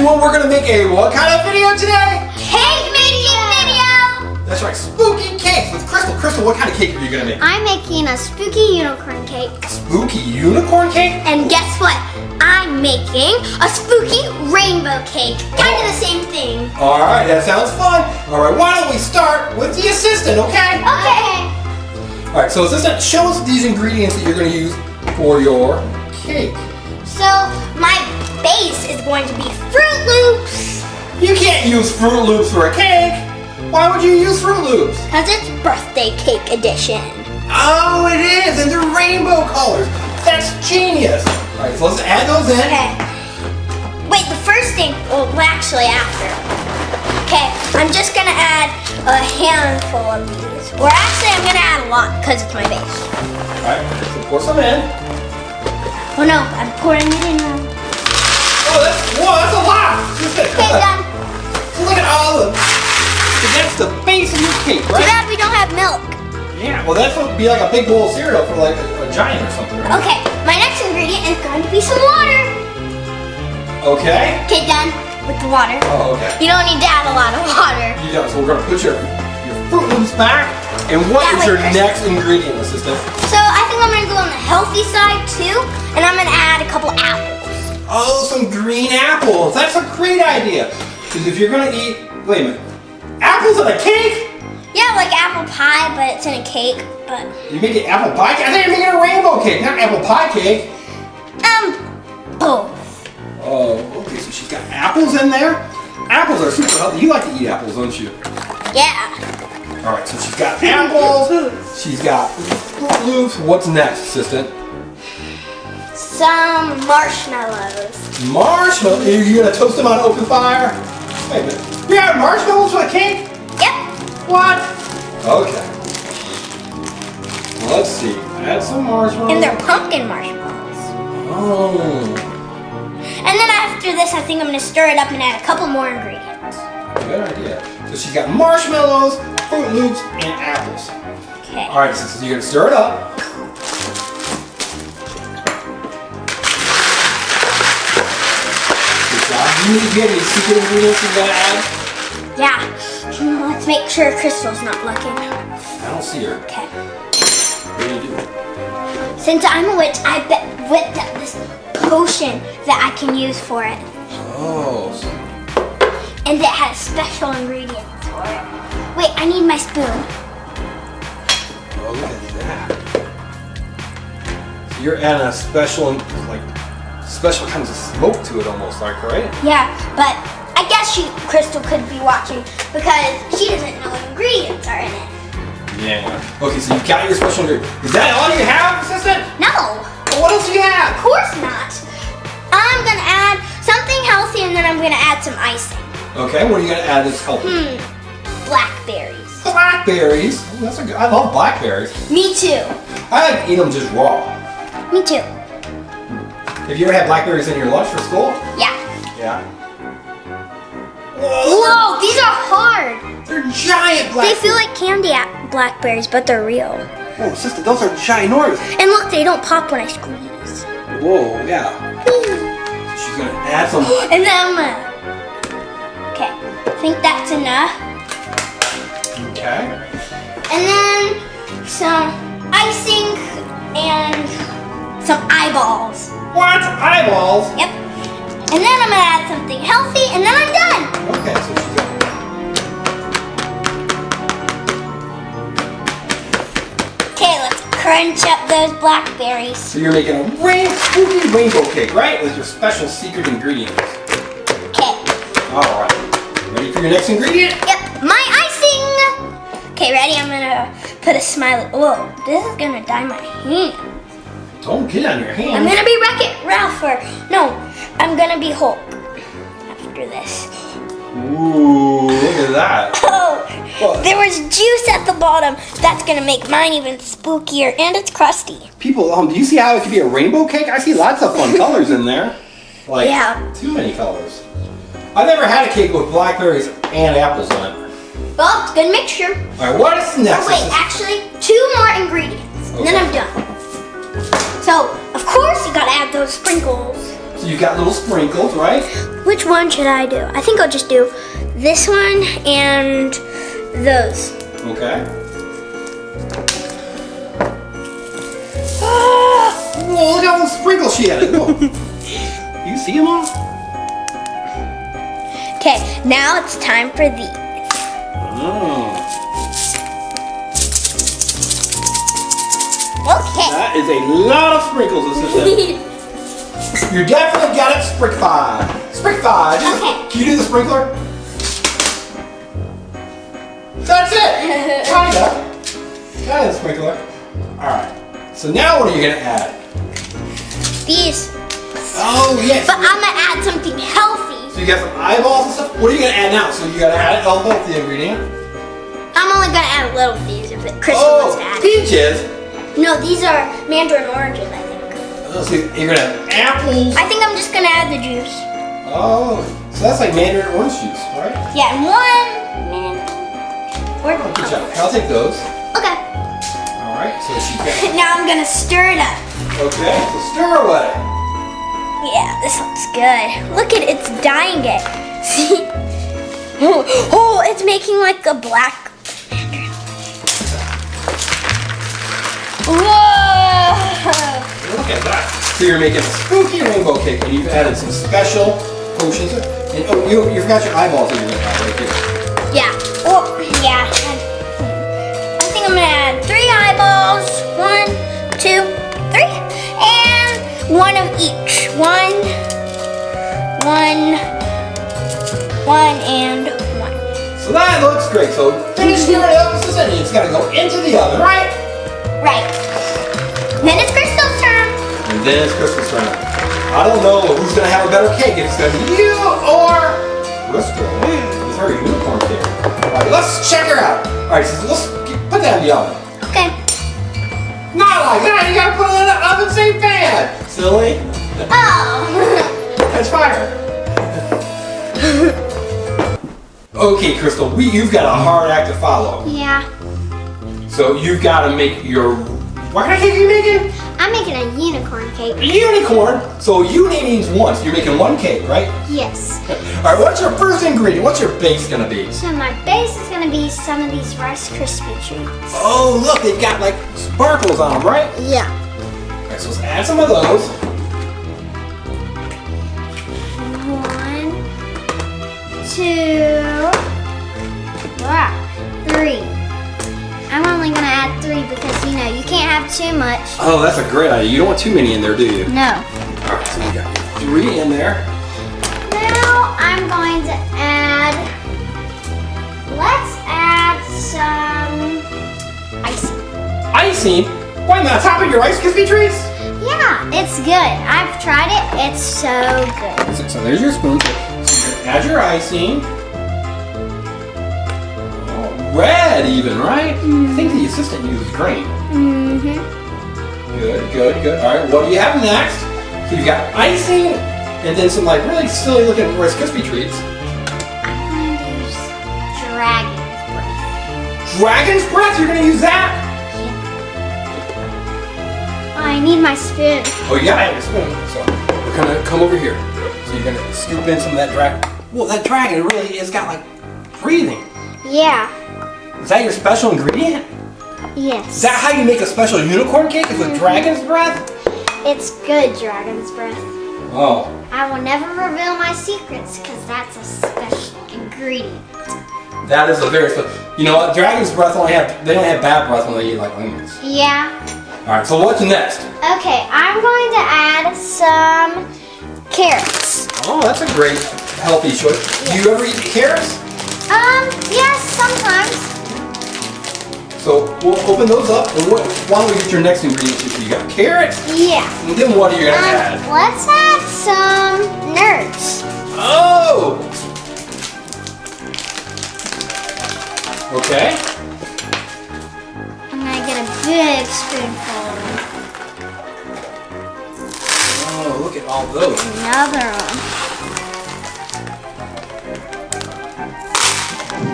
everyone, we're gonna make a what kind of video today? Cake making video! That's right, spooky cakes with Crystal. Crystal, what kind of cake are you gonna make? I'm making a spooky unicorn cake. A spooky unicorn cake? And guess what? I'm making a spooky rainbow cake. Kind of the same thing. Alright, that sounds fun. Alright, why don't we start with the assistant, okay? Okay. Alright, so assistant, show us these ingredients that you're gonna use for your cake. So, my base is going to be Fruit Loops. You can't use Fruit Loops for a cake. Why would you use Fruit Loops? Because it's birthday cake edition. Oh, it is, and they're rainbow colors. That's genius. All right, so let's add those in. Okay. Wait, the first thing, well, actually after. Okay, I'm just gonna add a handful of these. Or actually, I'm gonna add a lot because it's my base. All right, so pour some in. Oh no, I'm pouring it in now. Oh, that's a lot. Okay, done. Look at all of them. So that's the base of your cake, Too right? bad we don't have milk. Yeah, well that would be like a big bowl of cereal for like a giant or something, right? Okay, my next ingredient is going to be some water. Okay. Okay, done with the water. Oh, okay. You don't need to add a lot of water. You don't. So we're gonna put your Fruit Loops back. And what That is way your first. next ingredient, assistant? So I think I'm going to go on the healthy side too, and I'm going to add a couple apples. Oh, some green apples. That's a great idea. Because if you're gonna eat, wait a minute, apples in a cake? Yeah, like apple pie, but it's in a cake. But You make it apple pie cake? I thought you were making a rainbow cake, not apple pie cake. both. Oh, okay, so she's got apples in there. Apples are super healthy. You like to eat apples, don't you? Yeah. All right, so she's got apples. She's got Fruit Loops. What's next, assistant? Some marshmallows. Marshmallows. Are you gonna toast them on open fire? Wait a minute. You have marshmallows for a cake? Yep. What? Okay. Let's see. Add some marshmallows. And they're pumpkin marshmallows. Oh. And then after this, I think I'm going to stir it up and add a couple more ingredients. Good idea. So she's got marshmallows, Fruit Loops, and apples. Okay. All right, so you're gonna stir it up. Good job. Do you have any secret ingredients you're gonna add? Yeah. Let's make sure Crystal's not looking. I don't see her. Okay. What do you do? Since I'm a witch, I whipped up this potion that I can use for it. Oh. And it has special ingredients for it. Wait, I need my spoon. Oh, look at that. So you're adding a special, like, special kinds of smoke to it almost, like, right? Yeah, but I guess Crystal could be watching because she doesn't know what ingredients are in it. Yeah. Okay, so you got your special ingredient. Is that all you have, assistant? No, Well, what else do you have? of course not. I'm gonna add something healthy and then I'm gonna add some icing. Okay, what are you gonna add that's healthy? Blackberries. Blackberries. Oh, that's a good. I love blackberries. Me too. I like to eat them just raw. Me too. Have you ever had blackberries in your lunch for school? Yeah. Yeah. Whoa, these are hard. They're giant They blackberries. feel like candy blackberries, but they're real. Oh, sister, those are ginormous. And look, they don't pop when I squeeze. Whoa, yeah. She's gonna add some. And then I'm gonna... Okay, I think that's enough. Okay. And then some icing and some eyeballs. What? Eyeballs? Yep. And then I'm gonna add something healthy and then I'm done. Okay, so she's got. Okay, let's crunch up those blackberries. So you're making a spooky rainbow cake, right? With your special secret ingredients. Okay. All right. Ready for your next ingredient? Yep, my icing. Okay, ready? I'm gonna put a smiley. Whoa, this is gonna dye my hand. Don't get on your hand. I'm gonna be Wreck-It Ralph or no, I'm gonna be Hulk after this. Ooh, look at that. Oh, What? there was juice at the bottom. That's gonna make mine even spookier, and it's crusty. People, do you see how it could be a rainbow cake? I see lots of fun colors in there. Like, Yeah. too many colors. I've never had a cake with blackberries and apples on it. Well, it's a good mixture. All right, what is next? Oh wait, actually, 2 more ingredients, and then Okay. I'm done. So, of course, you gotta add those sprinkles. So you've got little sprinkles, right? Which one should I do? I think I'll just do this one and those. Okay. Whoa, look at all those sprinkles she had. Whoa. You see them all? Okay, now it's time for these. Oh. Okay. That is a lot of sprinkles, assistant. You definitely got it sprinklified. Sprinklified. Okay. Can you do the sprinkler? That's it. Kinda sprinkler. Alright. So now what are you gonna add? These. Oh yes. But I'm gonna add something healthy. So you got some eyeballs and stuff. What are you gonna add now? So you gotta add all both the ingredient. I'm only gonna add a little of these if Crystal wants to add. Peaches. No, these are mandarin oranges, I think. Oh, so you're gonna have apples. I think I'm just gonna add the juice. Oh, so that's like mandarin orange juice, right? Yeah, and one mandarin. Oh, good job. I'll take those. Okay. All right. So she's got. Now I'm gonna stir it up. Okay. So stir away. Yeah, this looks good. Look at it's dyeing it. See? Oh, it's making like a black. Whoa! Look at that. So you're making a spooky rainbow cake, and you've added some special potions. And oh, you forgot your eyeballs that you're gonna add right here. Yeah. Oh, yeah. I think I'm gonna add 3 eyeballs. 1, 2, 3, and 1 of each. One, and 1. So that looks great. So you stir it up, and it's gotta go into the oven, right? Right. Then it's Crystal's turn. And then it's Crystal's turn. I don't know who's gonna have a better cake. If it's gonna be you or Crystal. It's her unicorn cake. All right, let's check her out. All right, so let's put that in the oven. Okay. Not like that. You gotta put it in the oven safe fan. Silly. Oh. Catch fire. Okay, Crystal, you've got a hard act to follow. Yeah. So you've got to make your. What kind of cake are you making? I'm making a unicorn cake. A unicorn. So uni means one. So you're making one cake, right? Yes. All right. What's your first ingredient? What's your base gonna be? So my base is gonna be some of these Rice Krispie treats. Oh, look, they've got like sparkles on them, right? Yeah. All right. So let's add some of those. 1, 2, 3. I'm only gonna add 3 because you can't have too much. Oh, that's a great idea. You don't want too many in there, do you? No. All right. So you got 3 in there. Now I'm going to add. Let's add some icing. Icing? What, on the top of your Rice Krispie treats? Yeah, it's good. I've tried it. It's so good. So there's your spoon. So you're gonna add your icing. Red even, right? I think the assistant uses green. Mm-hmm. Good. All right, what do you have next? So you've got icing and then some like really silly looking Rice Krispie treats. I'm going to use dragon's breath. Dragon's breath? You're gonna use that? Yeah. Oh, I need my spoon. Oh, you gotta have your spoon. So we're gonna come over here. So you're gonna scoop in some of that dragon. Well, that dragon really has got like breathing. Yeah. Is that your special ingredient? Yes. Is that how you make a special unicorn cake? Is with dragon's breath? It's good dragon's breath. Oh. I will never reveal my secrets because that's a special ingredient. That is a very special. You know what? Dragon's breath they don't have bad breath when they eat like onions. Yeah. All right. So what's next? Okay, I'm going to add some carrots. Oh, that's a great healthy choice. Do you ever eat carrots? Yes, sometimes. So we'll open those up. And why don't we get your next ingredients? So you got carrots. Yeah. And then what are you gonna add? Let's add some nerds. Oh. Okay. I'm gonna get a big spoonful. Oh, look at all those. Another one.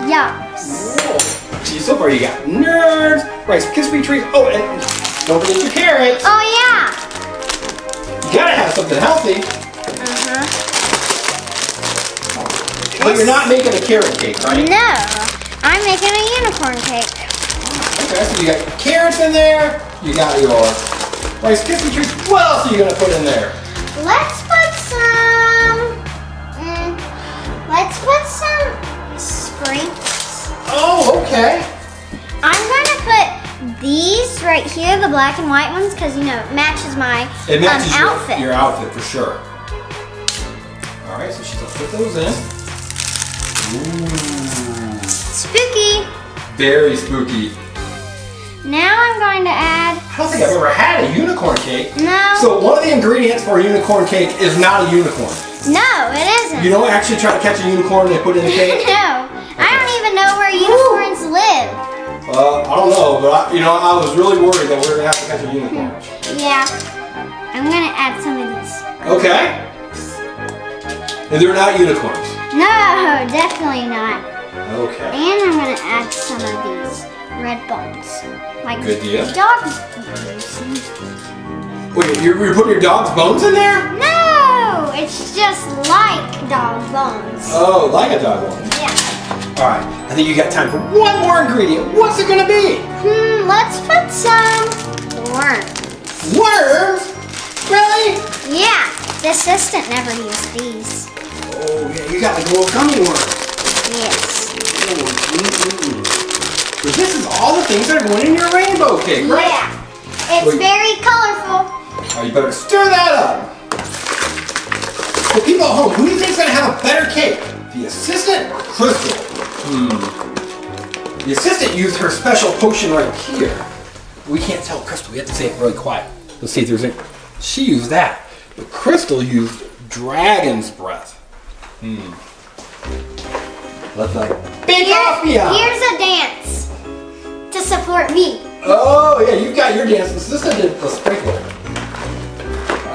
Yes. Whoa. See, so far you got nerds, Rice Krispie treats. Oh, and don't forget your carrots. Oh yeah. You gotta have something healthy. But you're not making a carrot cake, right? No, I'm making a unicorn cake. Okay, so you got your carrots in there. You got your Rice Krispie treats. What else are you gonna put in there? Let's put some sprinkles. Oh, okay. I'm gonna put these right here, the black and white ones, because you know it matches my outfit. Your outfit for sure. All right, so she's gonna put those in. Ooh. Spooky. Very spooky. Now I'm going to add. I don't think I've ever had a unicorn cake. No. So one of the ingredients for a unicorn cake is not a unicorn. No, it isn't. You don't actually try to catch a unicorn and put it in the cake? No. I don't even know where unicorns live. I don't know, but I was really worried that we were gonna have to catch a unicorn. Yeah. I'm gonna add some of these. Okay. And they're not unicorns. No, definitely not. Okay. And I'm gonna add some of these red bones. Like good deal. Dog's. Wait, you're putting your dog's bones in there? No, it's just like dog bones. Oh, like a dog bone. Yeah. All right, I think you got time for one more ingredient. What's it gonna be? Let's put some worms. Worms? Really? Yeah, the assistant never used these. Oh, yeah, you got like little gummy worms. Yes. But this is all the things that are going in your rainbow cake, right? Yeah. It's Wait. very colorful. Oh, you better stir that up. So people at home, who do you think is gonna have a better cake? The assistant or Crystal? The assistant used her special potion right here. We can't tell Crystal, we have to say it really quiet. Let's see if there's any. She used that, but Crystal used dragon's breath. Let's like bake off me out. Here's a dance to support me. Oh yeah, you've got your dance. The assistant did the sprinkler.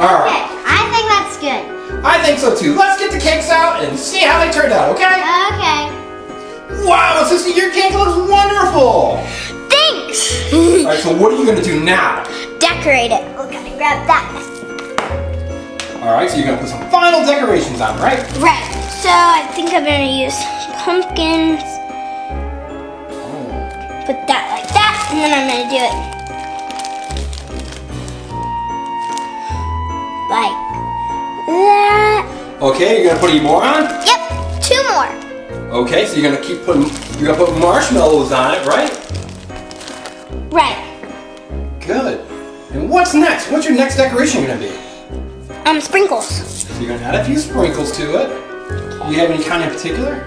All Okay, right. I think that's good. I think so too. Let's get the cakes out and see how they turned out, okay? Okay. Wow, assistant, your cake looks wonderful. Thanks. All right, so what are you gonna do now? Decorate it. We're gonna grab that. All right, so you're gonna put some final decorations on, right? Right. So I think I'm gonna use pumpkins. Oh. Put that like that, and then I'm gonna do it like that. Okay, you're gonna put any more on? Yep, 2 more. Okay, so you're gonna put marshmallows on it, right? Right. Good. And what's next? What's your next decoration gonna be? Sprinkles. So you're gonna add a few sprinkles to it. Do you have any kind in particular?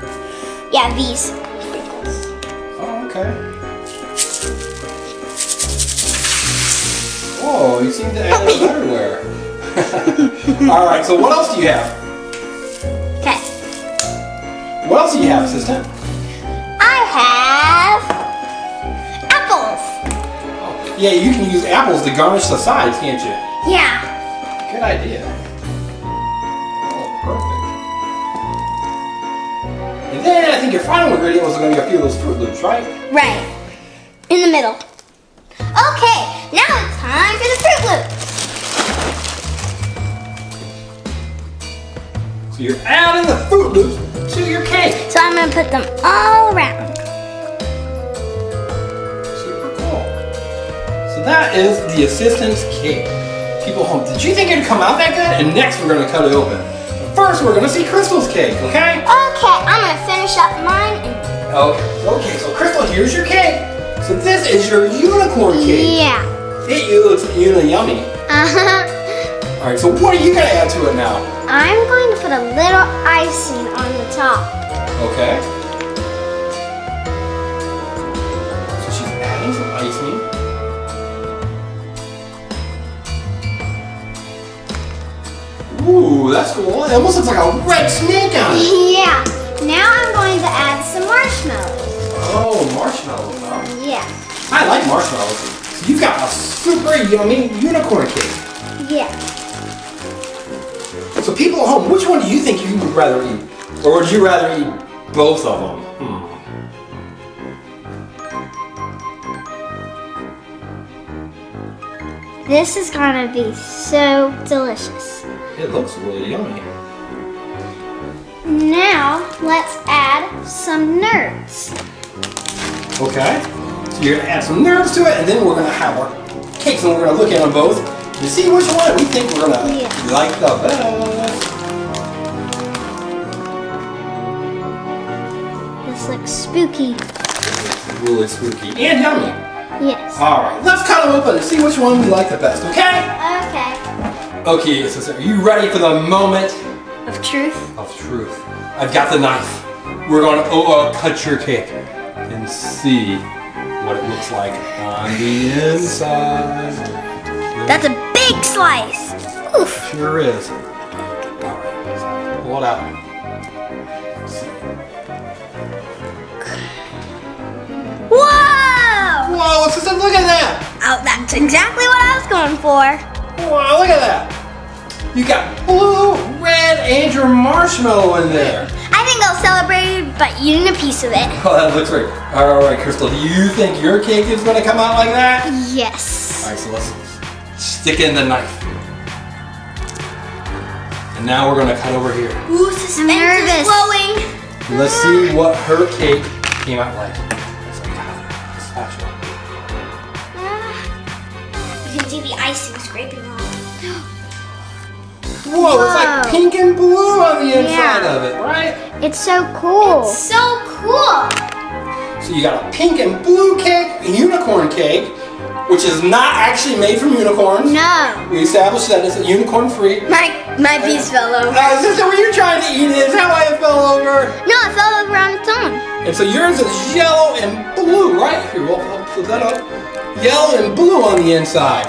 Yeah, these sprinkles. Oh, okay. Whoa, you seem to add it everywhere. All right, so what else do you have? Okay. What else do you have, assistant? I have apples. Oh, yeah, you can use apples to garnish the sides, can't you? Yeah. Good idea. Oh, perfect. And then I think your final ingredient was going to be a few of those Fruit Loops, right? Right. In the middle. Okay, now it's time for the Fruit Loops. So you're adding the Fruit Loops to your cake. So I'm gonna put them all around. Super cool. So that is the assistant's cake. People at home, did you think it'd come out that good? And next we're gonna cut it open. But first we're gonna see Crystal's cake, okay? Okay, I'm gonna finish up mine. Okay, so Crystal, here's your cake. So this is your unicorn cake. Yeah. It looks yummy. Uh-huh. All right, so what are you gonna add to it now? I'm going to put a little icing on the top. Okay. So she's adding some icing. Ooh, that's cool. It almost looks like a red snake on it. Yeah. Now I'm going to add some marshmallows. Oh, marshmallows, huh? Yeah. I like marshmallows. So you've got a super yummy unicorn cake. Yeah. So people at home, which one do you think you would rather eat? Or would you rather eat both of them? This is gonna be so delicious. It looks really yummy. Now, let's add some nerds. Okay. So you're gonna add some nerds to it, and then we're gonna have our cakes, and we're gonna look at them both to see which one we think we're gonna like the best. This looks spooky. It's really spooky and yummy. Yes. All right, let's cut them open and see which one we like the best. Okay? Okay. Okay, so are you ready for the moment Of truth? of truth? I've got the knife. We're going to cut your cake and see what it looks like on the inside. That's a big slice. Oof. Sure is. All right, so pull it out. Let's see. Whoa! Whoa, sister, look at that! Oh, that's exactly what I was going for. Wow, look at that! You got blue, red, and your marshmallow in there. I think I'll celebrate by eating a piece of it. Oh, that looks great. All right, Crystal, do you think your cake is going to come out like that? Yes. All right, so let's stick in the knife. And now we're going to cut over here. Ooh, suspense is flowing. Let's see what her cake came out like. Let's look at the spatula. You can see the icing scraping off. Whoa, it's like pink and blue on the inside of it, right? It's so cool. It's so cool. So you got a pink and blue cake, a unicorn cake, which is not actually made from unicorns. No. We established that it's unicorn free. My piece fell over. Sister, were you trying to eat it? Is that why it fell over? No, it fell over on its own. And so yours is yellow and blue, right? Here, I'll flip that up. Yellow and blue on the inside.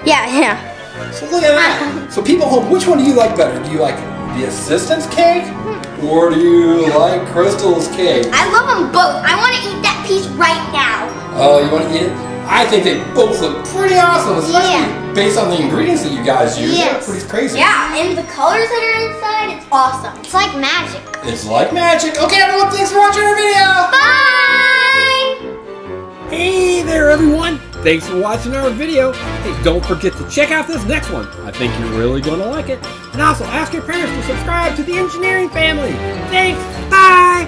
Yeah. So look at that. So people home, which one do you like better? Do you like the assistant's cake? Or do you like Crystal's cake? I love them both. I want to eat that piece right now. Oh, you want to eat it? I think they both look pretty awesome, especially based on the ingredients that you guys use. Yes. They're pretty crazy. Yeah, and the colors that are inside, it's awesome. It's like magic. It's like magic. Okay, everyone, thanks for watching our video. Bye! Hey there, everyone! Thanks for watching our video. Hey, don't forget to check out this next one. I think you're really going to like it. And also, ask your parents to subscribe to the Engineering Family. Thanks. Bye!